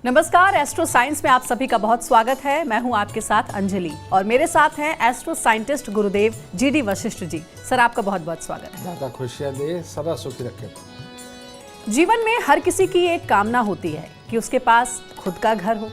नमस्कार, astro science में आप सभी का बहुत स्वागत है। मैं हूं आपके साथ अंजलि और मेरे साथ हैं एस्ट्रो साइंटिस्ट गुरुदेव जीडी वशिष्ठ जी। सर, आपका बहुत बहुत स्वागत है। ज़्यादा खुशियाँ दे, सदा सुखी रखे। जीवन में हर किसी की एक कामना होती है कि उसके पास खुद का घर हो।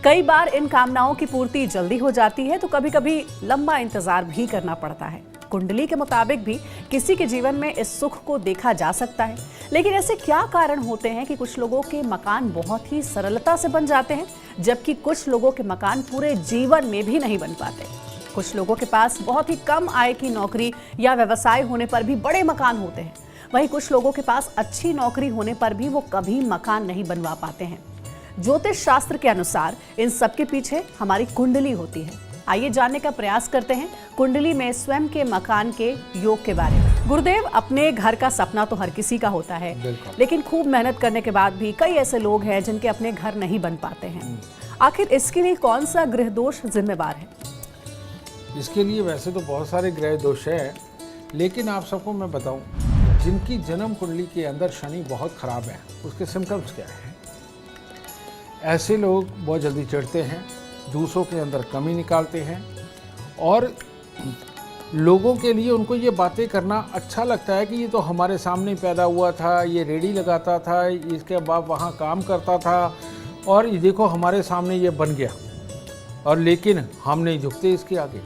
कई बार इन कामनाओं की पूर्ति जल्दी हो जाती है तो कभी कभी लंबा इंतजार भी करना पड़ता है। कुंडली के मुताबिक भी किसी के जीवन में इस सुख को देखा जा सकता है, लेकिन ऐसे क्या कारण होते हैं कि कुछ लोगों के मकान बहुत ही सरलता से बन जाते हैं, जबकि कुछ लोगों के मकान पूरे जीवन में भी नहीं बन पाते। कुछ लोगों के पास बहुत ही कम आय की नौकरी या व्यवसाय होने पर भी बड़े मकान होते हैं, वहीं कुछ लोगों के पास अच्छी नौकरी होने पर भी वो कभी मकान नहीं बनवा पाते हैं। ज्योतिष शास्त्र के अनुसार इन सब के पीछे हमारी कुंडली होती है। आइए जानने का प्रयास करते हैं कुंडली में स्वयं के मकान के योग के बारे में। गुरुदेव, अपने घर का सपना तो हर किसी का होता है, लेकिन खूब मेहनत करने के बाद भी कई ऐसे लोग हैं जिनके अपने घर नहीं बन पाते हैं। आखिर इसके लिए कौन सा ग्रह दोष जिम्मेवार है? इसके लिए वैसे तो बहुत सारे ग्रह दोष हैं, लेकिन आप सबको मैं बताऊं, जिनकी जन्म कुंडली के अंदर शनि बहुत खराब है, उसके सिम्टम्स क्या है। ऐसे लोग बहुत जल्दी चिढ़ते हैं, दूसरों के अंदर कमी निकालते हैं और लोगों के लिए उनको ये बातें करना अच्छा लगता है कि ये तो हमारे सामने पैदा हुआ था, ये रेडी लगाता था, इसके बाद वहाँ काम करता था और ये देखो हमारे सामने ये बन गया, और लेकिन हम नहीं झुकते इसके आगे।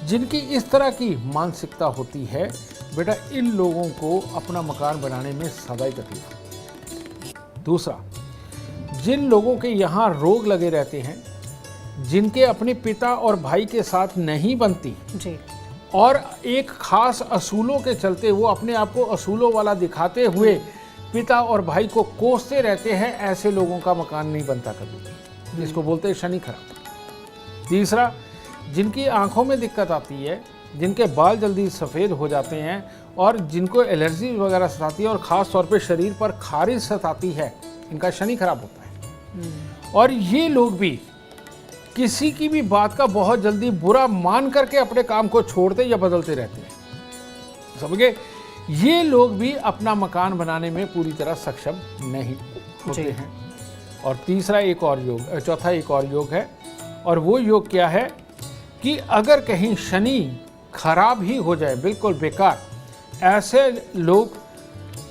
जिनकी इस तरह की मानसिकता होती है, बेटा इन लोगों को अपना मकान बनाने में सदा ही तकलीफ। दूसरा, जिन लोगों के यहाँ रोग लगे रहते हैं, जिनके अपने पिता और भाई के साथ नहीं बनती जी, और एक खास असूलों के चलते वो अपने आप को असूलों वाला दिखाते हुए पिता और भाई को कोसते रहते हैं, ऐसे लोगों का मकान नहीं बनता कभी। इसको बोलते हैं शनि खराब। तीसरा, जिनकी आंखों में दिक्कत आती है, जिनके बाल जल्दी सफ़ेद हो जाते हैं और जिनको एलर्जी वगैरह सताती है और ख़ास तौर पे शरीर पर खारिश सताती है, इनका शनि खराब होता है। और ये लोग भी किसी की भी बात का बहुत जल्दी बुरा मान करके अपने काम को छोड़ते या बदलते रहते हैं। समझ गए? ये लोग भी अपना मकान बनाने में पूरी तरह सक्षम नहीं होते हैं। और तीसरा एक और योग, चौथा एक और योग है, और वो योग क्या है कि अगर कहीं शनि खराब ही हो जाए, बिल्कुल बेकार, ऐसे लोग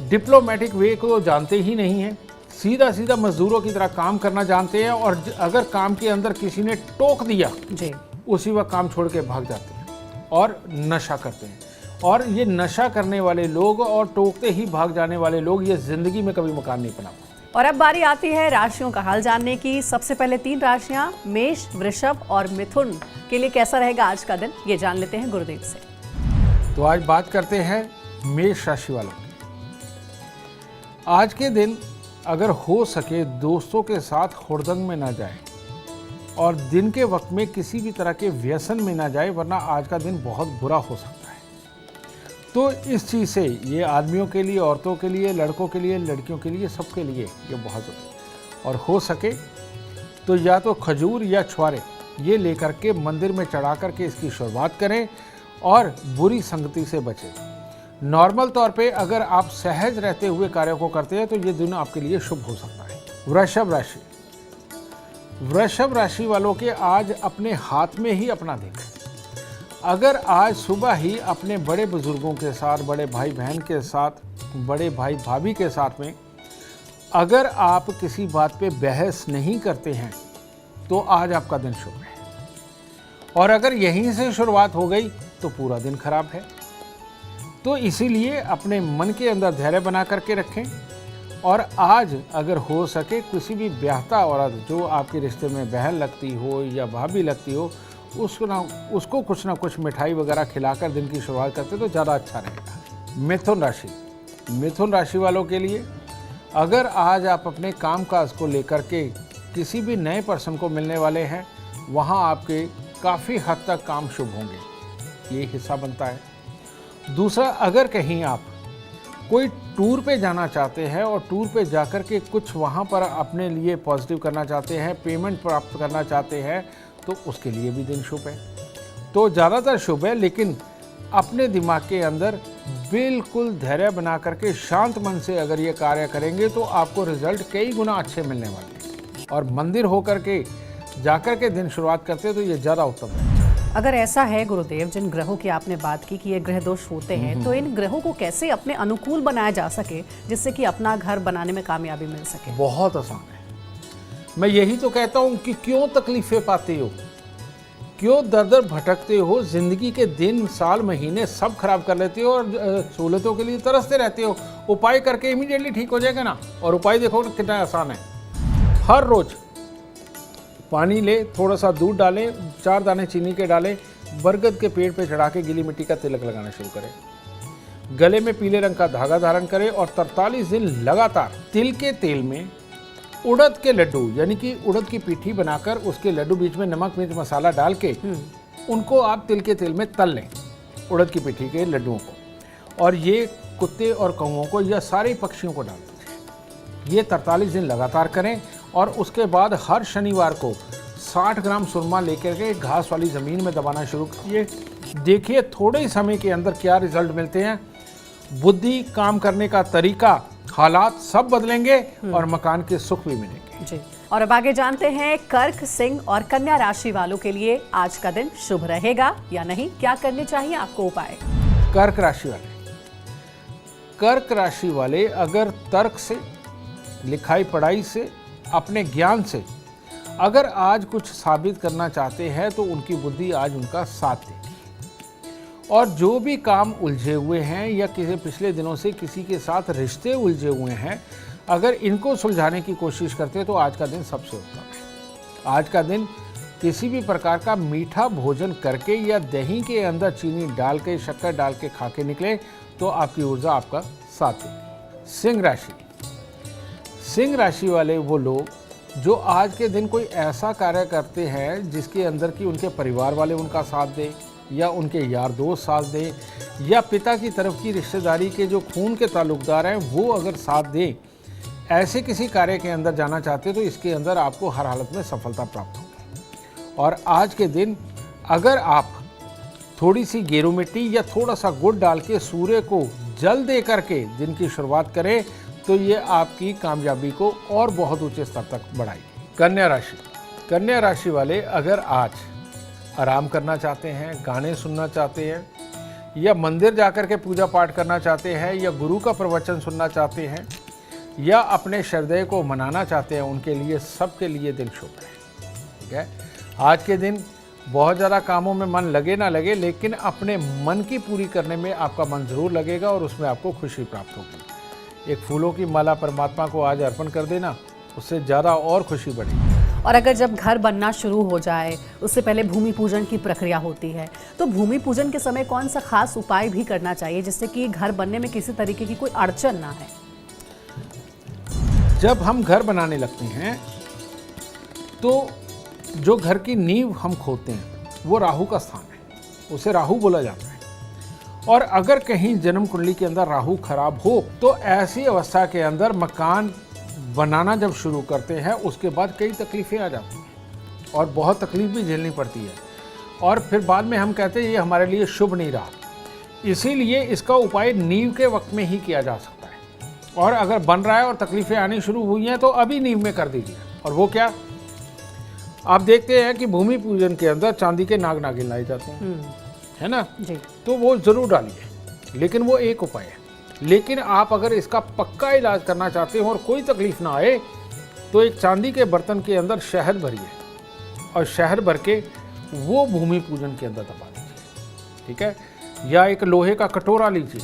डिप्लोमेटिक वे को जानते ही नहीं हैं, सीधा सीधा मजदूरों की तरह काम करना जानते हैं, और अगर काम के अंदर किसी ने टोक दिया जी, उसी वक्त काम छोड़ के भाग जाते हैं और नशा करते हैं। और ये नशा करने वाले लोग और टोकते ही भाग जाने वाले लोग ये जिंदगी में कभी मकान नहीं बना पाते। और अब बारी आती है राशियों का हाल जानने की। सबसे पहले 3 राशियां मेष, वृषभ और मिथुन के लिए कैसा रहेगा आज का दिन, ये जान लेते हैं गुरुदेव से। तो आज बात करते हैं मेष राशि वालों की। आज के दिन अगर हो सके दोस्तों के साथ हुड़दंग में ना जाए और दिन के वक्त में किसी भी तरह के व्यसन में ना जाए, वरना आज का दिन बहुत बुरा हो सकता है। तो इस चीज़ से ये आदमियों के लिए, औरतों के लिए, लड़कों के लिए, लड़कियों के लिए, सबके लिए ये बहुत ज़रूरी है। और हो सके तो या तो खजूर या छुआरे ये लेकर के मंदिर में चढ़ा करके इसकी शुरुआत करें और बुरी संगति से बचें। नॉर्मल तौर पे अगर आप सहज रहते हुए कार्यों को करते हैं तो ये दिन आपके लिए शुभ हो सकता है। वृषभ राशि, वृषभ राशि वालों के आज अपने हाथ में ही अपना देखें। अगर आज सुबह ही अपने बड़े बुजुर्गों के साथ, बड़े भाई बहन के साथ, बड़े भाई भाभी के साथ में अगर आप किसी बात पे बहस नहीं करते हैं तो आज आपका दिन शुभ है। और अगर यहीं से शुरुआत हो गई तो पूरा दिन खराब है। तो इसीलिए अपने मन के अंदर धैर्य बना करके रखें, और आज अगर हो सके किसी भी ब्याहता औरत जो आपके रिश्ते में बहन लगती हो या भाभी लगती हो, उसको कुछ ना कुछ मिठाई वगैरह खिलाकर दिन की शुरुआत करते तो ज़्यादा अच्छा रहेगा। मिथुन राशि, मिथुन राशि वालों के लिए अगर आज आप अपने कामकाज को लेकर के किसी भी नए पर्सन को मिलने वाले हैं, वहाँ आपके काफ़ी हद तक काम शुभ होंगे, ये हिस्सा बनता है। दूसरा, अगर कहीं आप कोई टूर पे जाना चाहते हैं और टूर पे जाकर के कुछ वहाँ पर अपने लिए पॉजिटिव करना चाहते हैं, पेमेंट प्राप्त करना चाहते हैं, तो उसके लिए भी दिन शुभ है। तो ज़्यादातर शुभ है, लेकिन अपने दिमाग के अंदर बिल्कुल धैर्य बना करके शांत मन से अगर ये कार्य करेंगे तो आपको रिजल्ट कई गुना अच्छे मिलने वाले हैं। और मंदिर होकर के जाकर के दिन शुरुआत करते हैं तो ये ज़्यादा उत्तम है। अगर ऐसा है गुरुदेव, जिन ग्रहों की आपने बात की कि ये ग्रह दोष होते हैं, तो इन ग्रहों को कैसे अपने अनुकूल बनाया जा सके जिससे कि अपना घर बनाने में कामयाबी मिल सके? बहुत आसान है। मैं यही तो कहता हूँ कि क्यों तकलीफें पाते हो, क्यों दर दर भटकते हो, जिंदगी के दिन साल महीने सब खराब कर लेते हो और सहूलतों के लिए तरसते रहते हो। उपाय करके इमीडिएटली ठीक हो जाएगा ना। और उपाय देखो कितना आसान है। हर रोज पानी ले, थोड़ा सा दूध डालें, 4 दाने चीनी के डालें, बरगद के पेड़ पे चढ़ा के गीली मिट्टी का तिलक लगाना शुरू करें। गले में पीले रंग का धागा धारण करें और 43 दिन लगातार तिल के तेल में उड़द के लड्डू, यानी कि उड़द की पिट्ठी बनाकर उसके लड्डू बीच में नमक मिर्च मसाला डाल के उनको आप तिल के तेल में तल लें, उड़द की पिट्ठी के लड्डुओं को। और ये कुत्ते और कौओं को या सारे पक्षियों को डाल दीजिए। ये 43 दिन लगातार करें और उसके बाद हर शनिवार को 60 ग्राम सुरमा लेकर के घास वाली ज़मीन में दबाना शुरू कीजिए। देखिए थोड़े ही समय के अंदर क्या रिजल्ट मिलते हैं। बुद्धि, काम करने का तरीका, हालात सब बदलेंगे और मकान के सुख भी मिलेंगे। जी। और अब आगे जानते हैं कर्क, सिंह और कन्या राशि वालों के लिए आज का दिन शुभ रहेगा या नहीं, क्या करने चाहिए आपको उपाय? कर्क राशि वाले, कर्क राशि वाले अगर तर्क से, लिखाई पढ़ाई से, अपने ज्ञान से अगर आज कुछ साबित करना चाहते हैं तो उनकी बुद्धि आज उनका साथ देगी। और जो भी काम उलझे हुए हैं या किसी पिछले दिनों से किसी के साथ रिश्ते उलझे हुए हैं, अगर इनको सुलझाने की कोशिश करते हैं तो आज का दिन सबसे उत्तम है। आज का दिन किसी भी प्रकार का मीठा भोजन करके या दही के अंदर चीनी डाल के, शक्कर डाल के खा के निकले तो आपकी ऊर्जा आपका साथ देगी। सिंह राशि, सिंह राशि वाले वो लोग जो आज के दिन कोई ऐसा कार्य करते हैं जिसके अंदर कि उनके परिवार वाले उनका साथ दें या उनके यार दोस्त साथ दें या पिता की तरफ की रिश्तेदारी के जो खून के ताल्लुकदार हैं वो अगर साथ दें, ऐसे किसी कार्य के अंदर जाना चाहते तो इसके अंदर आपको हर हालत में सफलता प्राप्त होगी। और आज के दिन अगर आप थोड़ी सी गेरू मिट्टी या थोड़ा सा गुड़ डाल के सूर्य को जल दे करके दिन की शुरुआत करें तो ये आपकी कामयाबी को और बहुत ऊंचे स्तर तक बढ़ाएगी। कन्या राशि, कन्या राशि वाले अगर आज आराम करना चाहते हैं, गाने सुनना चाहते हैं या मंदिर जाकर के पूजा पाठ करना चाहते हैं या गुरु का प्रवचन सुनना चाहते हैं या अपने हृदय को मनाना चाहते हैं, उनके लिए सबके लिए दिन शुभ है। ठीक है, आज के दिन बहुत ज़्यादा कामों में मन लगे ना लगे, लेकिन अपने मन की पूरी करने में आपका मन ज़रूर लगेगा और उसमें आपको खुशी प्राप्त होगी। एक फूलों की माला परमात्मा को आज अर्पण कर देना, उससे ज़्यादा और खुशी बढ़ेगी। और अगर जब घर बनना शुरू हो जाए उससे पहले भूमि पूजन की प्रक्रिया होती है, तो भूमि पूजन के समय कौन सा खास उपाय भी करना चाहिए जिससे कि घर बनने में किसी तरीके की कोई अड़चन ना है? जब हम घर बनाने लगते हैं तो जो घर की नींव हम खोदते हैं वो राहु का स्थान है, उसे राहु बोला जाता है। और अगर कहीं जन्म कुंडली के अंदर राहु खराब हो तो ऐसी अवस्था के अंदर मकान बनाना जब शुरू करते हैं उसके बाद कई तकलीफ़ें आ जाती हैं और बहुत तकलीफ भी झेलनी पड़ती है और फिर बाद में हम कहते हैं ये हमारे लिए शुभ नहीं रहा। इसीलिए इसका उपाय नींव के वक्त में ही किया जा सकता है। और अगर बन रहा है और तकलीफ़ें आनी शुरू हुई हैं तो अभी नींव में कर दीजिए। और वो क्या, आप देखते हैं कि भूमि पूजन के अंदर चांदी के नाग नागिन लाए जाते हैं, है ना जी। तो वो ज़रूर डालिए, लेकिन वो एक उपाय है। लेकिन आप अगर इसका पक्का इलाज करना चाहते हो और कोई तकलीफ ना आए तो एक चांदी के बर्तन के अंदर शहद भरिए और शहद भर के वो भूमि पूजन के अंदर दबा दीजिए। ठीक है, या एक लोहे का कटोरा लीजिए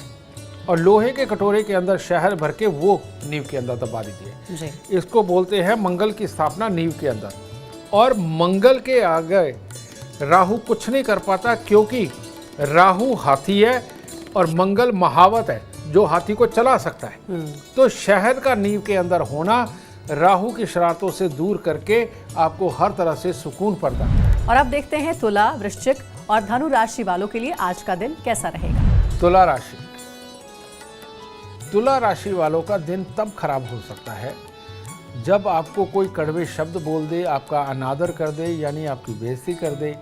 और लोहे के कटोरे के अंदर शहद भर के वो नींव के अंदर दबा दीजिए। इसको बोलते हैं मंगल की स्थापना नींव के अंदर। और मंगल के आगे राहु कुछ नहीं कर पाता, क्योंकि राहु हाथी है और मंगल महावत है जो हाथी को चला सकता है। तो शहद का नींव के अंदर होना राहु की शरारतों से दूर करके आपको हर तरह से सुकून पड़ता है। और अब देखते हैं तुला, वृश्चिक और धनु राशि वालों के लिए आज का दिन कैसा रहेगा। तुला राशि, तुला राशि वालों का दिन तब खराब हो सकता है जब आपको कोई कड़वे शब्द बोल दे, आपका अनादर कर दे, यानी आपकी बेइज्जती कर दे।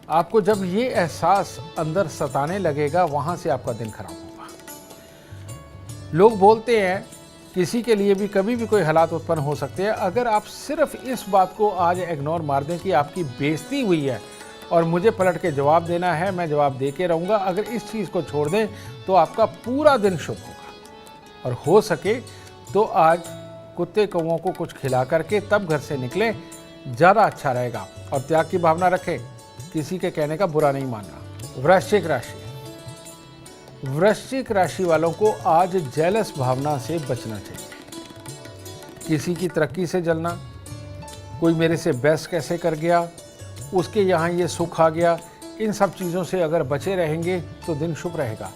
आपको जब ये एहसास अंदर सताने लगेगा, वहाँ से आपका दिन खराब होगा। लोग बोलते हैं किसी के लिए भी कभी भी कोई हालात उत्पन्न हो सकते हैं। अगर आप सिर्फ इस बात को आज इग्नोर मार दें कि आपकी बेइज्जती हुई है और मुझे पलट के जवाब देना है, मैं जवाब दे के रहूँगा, अगर इस चीज़ को छोड़ दें तो आपका पूरा दिन शुभ होगा। और हो सके तो आज कुत्ते कौओं को कुछ खिला करके तब घर से निकलें, ज़्यादा अच्छा रहेगा। और त्याग की भावना रखें, किसी के कहने का बुरा नहीं मानना। वृश्चिक राशि, वृश्चिक राशि वालों को आज जेलस भावना से बचना चाहिए। किसी की तरक्की से जलना, कोई मेरे से बेस्ट कैसे कर गया, उसके यहाँ ये सुख आ गया, इन सब चीज़ों से अगर बचे रहेंगे तो दिन शुभ रहेगा।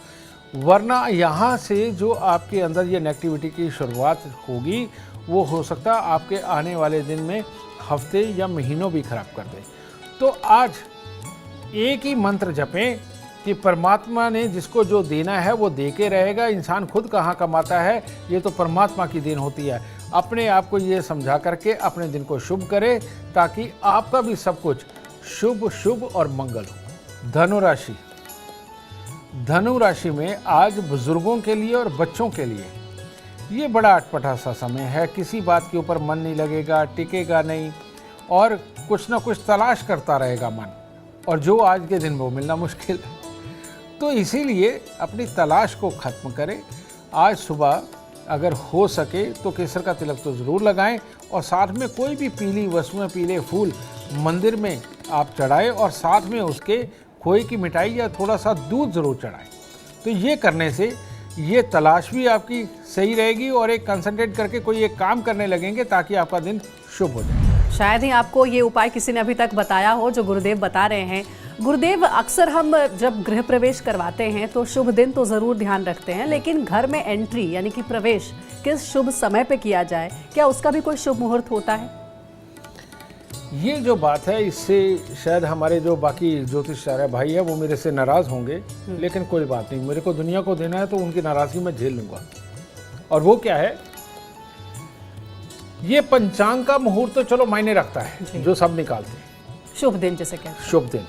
वरना यहाँ से जो आपके अंदर ये नेगेटिविटी की शुरुआत होगी वो हो सकता है आपके आने वाले दिन में हफ्ते या महीनों भी खराब कर दे। तो आज एक ही मंत्र जपें कि परमात्मा ने जिसको जो देना है वो दे के रहेगा। इंसान खुद कहाँ कमाता है, ये तो परमात्मा की देन होती है। अपने आप को ये समझा करके अपने दिन को शुभ करें ताकि आपका भी सब कुछ शुभ शुभ और मंगल हो। धनु राशि, धनु राशि में आज बुजुर्गों के लिए और बच्चों के लिए ये बड़ा अटपटा सा समय है। किसी बात के ऊपर मन नहीं लगेगा, टिकेगा नहीं और कुछ ना कुछ तलाश करता रहेगा मन, और जो आज के दिन वो मिलना मुश्किल है। तो इसीलिए अपनी तलाश को ख़त्म करें। आज सुबह अगर हो सके तो केसर का तिलक तो ज़रूर लगाएं और साथ में कोई भी पीली वस्तुएं, पीले फूल मंदिर में आप चढ़ाएं और साथ में उसके खोए की मिठाई या थोड़ा सा दूध ज़रूर चढ़ाएं। तो ये करने से ये तलाश भी आपकी सही रहेगी और एक कंसंट्रेट करके कोई एक काम करने लगेंगे ताकि आपका दिन शुभ हो जाए। शायद ही आपको ये उपाय किसी ने अभी तक बताया हो जो गुरुदेव बता रहे हैं। गुरुदेव, अक्सर हम जब गृह प्रवेश करवाते हैं तो शुभ दिन तो ज़रूर ध्यान रखते हैं, लेकिन घर में एंट्री यानी कि प्रवेश किस शुभ समय पे किया जाए, क्या उसका भी कोई शुभ मुहूर्त होता है? ये जो बात है इससे शायद हमारे जो बाकी ज्योतिषाचार्य भाई है वो मेरे से नाराज़ होंगे, लेकिन कोई बात नहीं, मेरे को दुनिया को देना है तो उनकी नाराज़गी मैं झेल लूँगा। और वो क्या है, ये पंचांग का मुहूर्त तो चलो मायने रखता है, जो सब निकालते हैं शुभ दिन जैसे कहते हैं, शुभ दिन,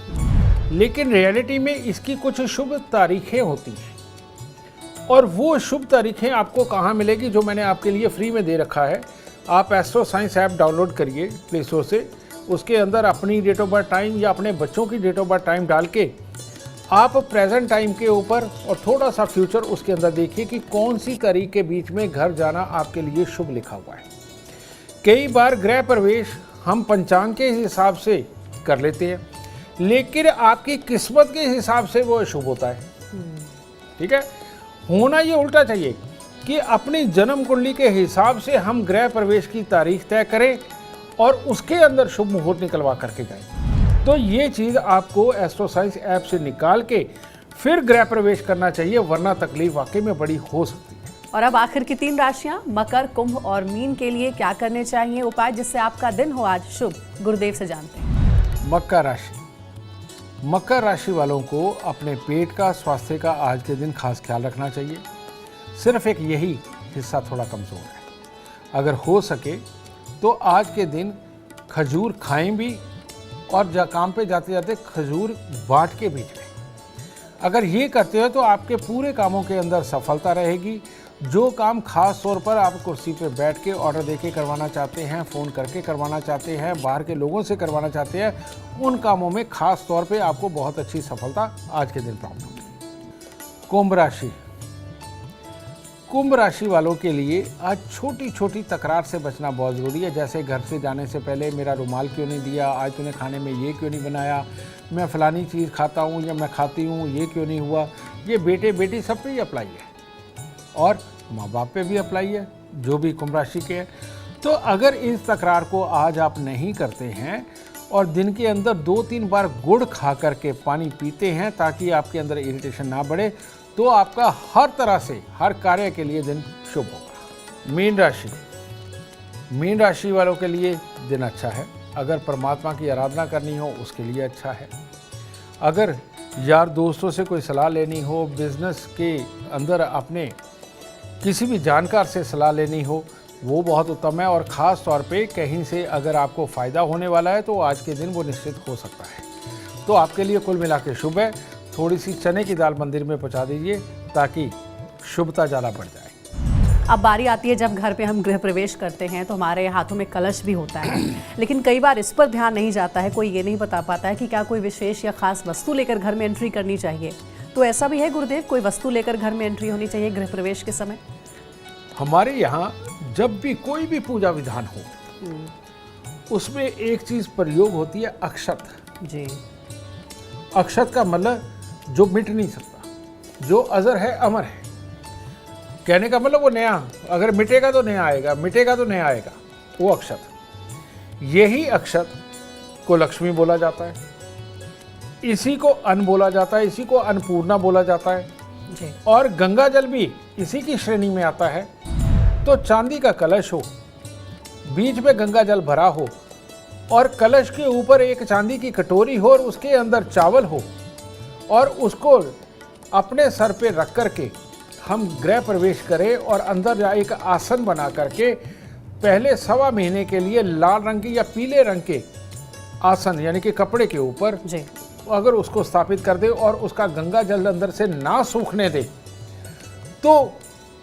लेकिन रियलिटी में इसकी कुछ शुभ तारीखें होती हैं। और वो शुभ तारीखें आपको कहाँ मिलेगी, जो मैंने आपके लिए फ्री में दे रखा है। आप एस्ट्रो साइंस ऐप डाउनलोड करिए प्ले स्टोर से, उसके अंदर अपनी डेट ऑफ बर्थ टाइम या अपने बच्चों की डेट ऑफ बर्थ टाइम डाल के आप प्रेजेंट टाइम के ऊपर और थोड़ा सा फ्यूचर उसके अंदर देखिए कि कौन सी तारीख के बीच में घर जाना आपके लिए शुभ लिखा हुआ है। कई बार गृह प्रवेश हम पंचांग के हिसाब से कर लेते हैं, लेकिन आपकी किस्मत के हिसाब से वो शुभ होता है। ठीक है, होना ये उल्टा चाहिए कि अपनी जन्म कुंडली के हिसाब से हम गृह प्रवेश की तारीख तय करें और उसके अंदर शुभ मुहूर्त निकलवा करके जाएं। तो ये चीज़ आपको एस्ट्रो साइंस ऐप से निकाल के फिर गृह प्रवेश करना चाहिए, वरना तकलीफ वाकई में बड़ी हो सकती है। और अब आखिर की 3 राशियां मकर, कुंभ और मीन के लिए क्या करने चाहिए उपाय जिससे आपका दिन हो आज शुभ, गुरुदेव से जानते हैं। मकर राशि, मकर राशि वालों को अपने पेट का, स्वास्थ्य का आज के दिन खास ख्याल रखना चाहिए। सिर्फ एक यही हिस्सा थोड़ा कमज़ोर है। अगर हो सके तो आज के दिन खजूर खाएं भी और काम पे जाते जाते खजूर बांट के भी जाएं। अगर ये करते हो तो आपके पूरे कामों के अंदर सफलता रहेगी। जो काम खास तौर पर आप कुर्सी पे बैठ के ऑर्डर देके करवाना चाहते हैं, फ़ोन करके करवाना चाहते हैं, बाहर के लोगों से करवाना चाहते हैं, उन कामों में खास तौर पे आपको बहुत अच्छी सफलता आज के दिन प्राप्त होगी। कुंभ राशि, कुंभ राशि वालों के लिए आज छोटी छोटी तकरार से बचना बहुत ज़रूरी है। जैसे घर से जाने से पहले मेरा रुमाल क्यों नहीं दिया, आज तूने खाने में ये क्यों नहीं बनाया, मैं फ़लानी चीज़ खाता हूँ या मैं खाती हूँ, ये क्यों नहीं हुआ। ये बेटे बेटी सब पे ही अप्लाई है और माँ बाप पे भी अप्लाई है, जो भी कुंभ राशि के हैं। तो अगर इस तकरार को आज आप नहीं करते हैं और दिन के अंदर 2-3 बार गुड़ खा करके पानी पीते हैं ताकि आपके अंदर इरिटेशन ना बढ़े, तो आपका हर तरह से हर कार्य के लिए दिन शुभ होगा। मीन राशि, मीन राशि वालों के लिए दिन अच्छा है। अगर परमात्मा की आराधना करनी हो उसके लिए अच्छा है। अगर यार दोस्तों से कोई सलाह लेनी हो, बिजनेस के अंदर अपने किसी भी जानकार से सलाह लेनी हो, वो बहुत उत्तम है। और ख़ास तौर पे कहीं से अगर आपको फ़ायदा होने वाला है तो आज के दिन वो निश्चित हो सकता है। तो आपके लिए कुल मिला के शुभ है। थोड़ी सी चने की दाल मंदिर में पहुंचा दीजिए ताकि शुभता ज़्यादा बढ़ जाए। अब बारी आती है जब घर पे हम गृह प्रवेश करते हैं तो हमारे हाथों में कलश भी होता है, लेकिन कई बार इस पर ध्यान नहीं जाता है। कोई ये नहीं बता पाता है कि क्या कोई विशेष या खास वस्तु लेकर घर में एंट्री करनी चाहिए। तो ऐसा भी है गुरुदेव, कोई वस्तु लेकर घर में एंट्री होनी चाहिए गृह प्रवेश के समय? हमारे यहाँ जब भी कोई भी पूजा विधान हो उसमें एक चीज प्रयोग होती है, अक्षत जी। अक्षत का मतलब जो मिट नहीं सकता, जो अजर है अमर है। कहने का मतलब वो नया, अगर मिटेगा तो नया आएगा, मिटेगा तो नया आएगा, वो अक्षत। यही अक्षत को लक्ष्मी बोला जाता है, इसी को अन्न बोला जाता है, इसी को अन्नपूर्णा बोला जाता है जी। और गंगा जल भी इसी की श्रेणी में आता है। तो चांदी का कलश हो, बीच में गंगा जल भरा हो और कलश के ऊपर एक चांदी की कटोरी हो और उसके अंदर चावल हो और उसको अपने सर पे रख करके हम गृह प्रवेश करें और अंदर एक आसन बना करके पहले 1.25 महीने के लिए लाल रंग के या पीले रंग के आसन यानी कि कपड़े के ऊपर जी। अगर उसको स्थापित कर दे और उसका गंगा जल अंदर से ना सूखने दे तो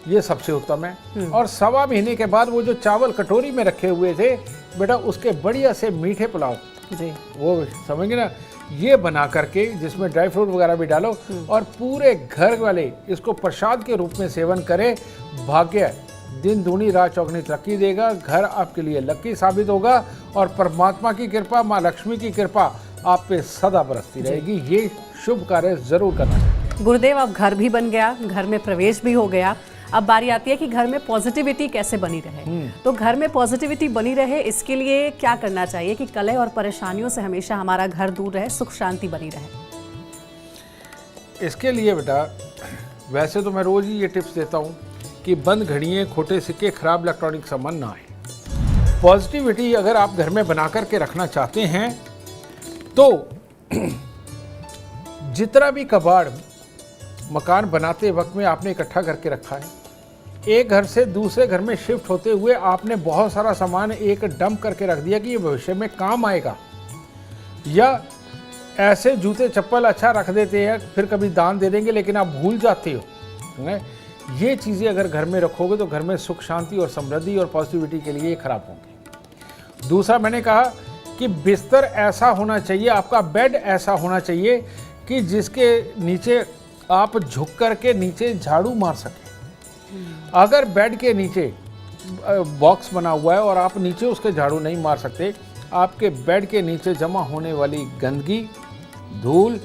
ये सबसे उत्तम है। और 1.25 महीने के बाद वो जो चावल कटोरी में रखे हुए थे बेटा, उसके बढ़िया से मीठे पुलाव जी, वो समझेंगे ना, ये बना करके जिसमें ड्राई फ्रूट वगैरह भी डालो और पूरे घर वाले इसको प्रसाद के रूप में सेवन करें। भाग्य दिन दूनी रात चौगनी तरक्की देगा, घर आपके लिए लक्की साबित होगा और परमात्मा की कृपा, माँ लक्ष्मी की कृपा आप पे सदा बरसती रहेगी। ये शुभ कार्य जरूर करना चाहिए। गुरुदेव, अब घर भी बन गया, घर में प्रवेश भी हो गया, अब बारी आती है कि घर में पॉजिटिविटी कैसे बनी रहे। तो घर में पॉजिटिविटी बनी रहे इसके लिए क्या करना चाहिए कि कलह और परेशानियों से हमेशा हमारा घर दूर रहे, सुख शांति बनी रहे? इसके लिए बेटा वैसे तो मैं रोज ही ये टिप्स देता हूँ कि बंद घड़ियाँ, खोटे सिक्के, खराब इलेक्ट्रॉनिक सामान ना आए। पॉजिटिविटी अगर आप घर में बना करके रखना चाहते हैं तो जितना भी कबाड़ मकान बनाते वक्त में आपने इकट्ठा करके रखा है, एक घर से दूसरे घर में शिफ्ट होते हुए आपने बहुत सारा सामान एक डंप करके रख दिया कि ये भविष्य में काम आएगा, या ऐसे जूते चप्पल अच्छा रख देते हैं फिर कभी दान दे देंगे लेकिन आप भूल जाते हो। ये चीज़ें अगर घर में रखोगे तो घर में सुख शांति और समृद्धि और पॉजिटिविटी के लिए खराब होंगी। दूसरा मैंने कहा कि बिस्तर ऐसा होना चाहिए, आपका बेड ऐसा होना चाहिए कि जिसके नीचे आप झुक करके नीचे झाड़ू मार सकें। अगर बेड के नीचे बॉक्स बना हुआ है और आप नीचे उसके झाड़ू नहीं मार सकते, आपके बेड के नीचे जमा होने वाली गंदगी, धूल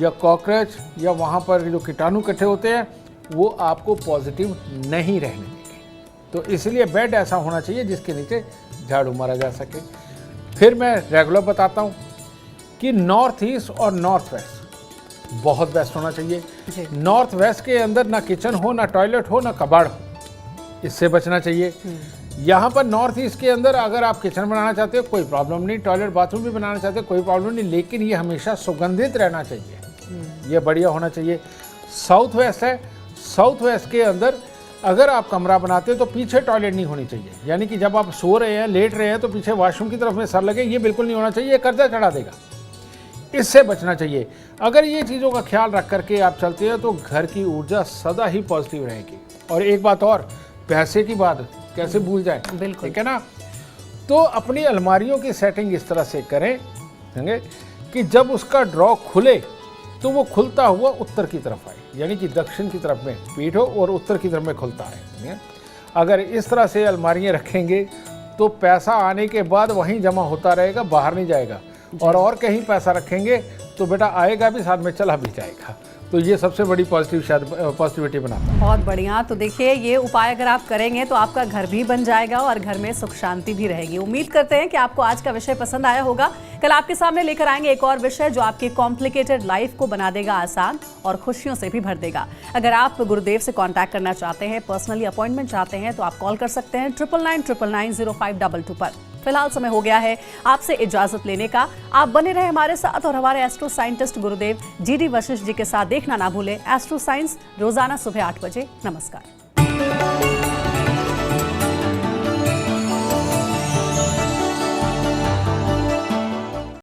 या कॉकरोच या वहाँ पर जो कीटाणु इकट्ठे होते हैं वो आपको पॉजिटिव नहीं रहने देंगे। तो इसलिए बेड ऐसा होना चाहिए जिसके नीचे झाड़ू मारा जा सके। फिर मैं रेगुलर बताता हूँ कि नॉर्थ ईस्ट और नॉर्थ वेस्ट बहुत बेस्ट होना चाहिए। नॉर्थ वेस्ट के अंदर ना किचन हो, ना टॉयलेट हो, ना कबाड़ हो, इससे बचना चाहिए। यहाँ पर नॉर्थ ईस्ट के अंदर अगर आप किचन बनाना चाहते हो कोई प्रॉब्लम नहीं, टॉयलेट बाथरूम भी बनाना चाहते हो कोई प्रॉब्लम नहीं, लेकिन ये हमेशा सुगंधित रहना चाहिए, ये बढ़िया होना चाहिए। साउथ वेस्ट है, साउथ वेस्ट के अंदर अगर आप कमरा बनाते हो तो पीछे टॉयलेट नहीं होनी चाहिए, यानी कि जब आप सो रहे हैं, लेट रहे हैं तो पीछे वॉशरूम की तरफ में सर लगे, ये बिल्कुल नहीं होना चाहिए, ये कर्जा चढ़ा देगा, इससे बचना चाहिए। अगर ये चीज़ों का ख्याल रख करके आप चलते हैं तो घर की ऊर्जा सदा ही पॉजिटिव रहेगी। और एक बात और, पैसे की बात कैसे भूल जाए, बिल्कुल, ठीक है ना। तो अपनी अलमारियों की सेटिंग इस तरह से करें समझे कि जब उसका ड्रॉ खुले तो वो खुलता हुआ उत्तर की तरफ आए, यानी कि दक्षिण की तरफ में पीठ हो और उत्तर की तरफ में खुलता है। अगर इस तरह से अलमारियाँ रखेंगे तो पैसा आने के बाद वहीं जमा होता रहेगा, बाहर नहीं जाएगा। और कहीं पैसा रखेंगे तो बेटा आएगा भी, साथ में चला भी जाएगा। तो ये सबसे बड़ी पॉजिटिविटी बनाता है। बहुत बढ़िया। तो देखिए ये उपाय अगर आप करेंगे तो आपका घर भी बन जाएगा और घर में सुख शांति भी रहेगी। उम्मीद करते हैं कि आपको आज का विषय पसंद आया होगा। कल आपके सामने लेकर आएंगे एक और विषय जो आपकी कॉम्प्लिकेटेड लाइफ को बना देगा आसान और खुशियों से भी भर देगा। अगर आप गुरुदेव से कांटेक्ट करना चाहते हैं, पर्सनली अपॉइंटमेंट चाहते हैं तो आप कॉल कर सकते हैं 9999090522 पर। फिलहाल समय हो गया है आपसे इजाजत लेने का। आप बने रहे हमारे साथ और हमारे एस्ट्रो साइंटिस्ट गुरुदेव GD वशिष्ठ जी के साथ देखना ना भूलें एस्ट्रो साइंस रोजाना सुबह 8 बजे। नमस्कार।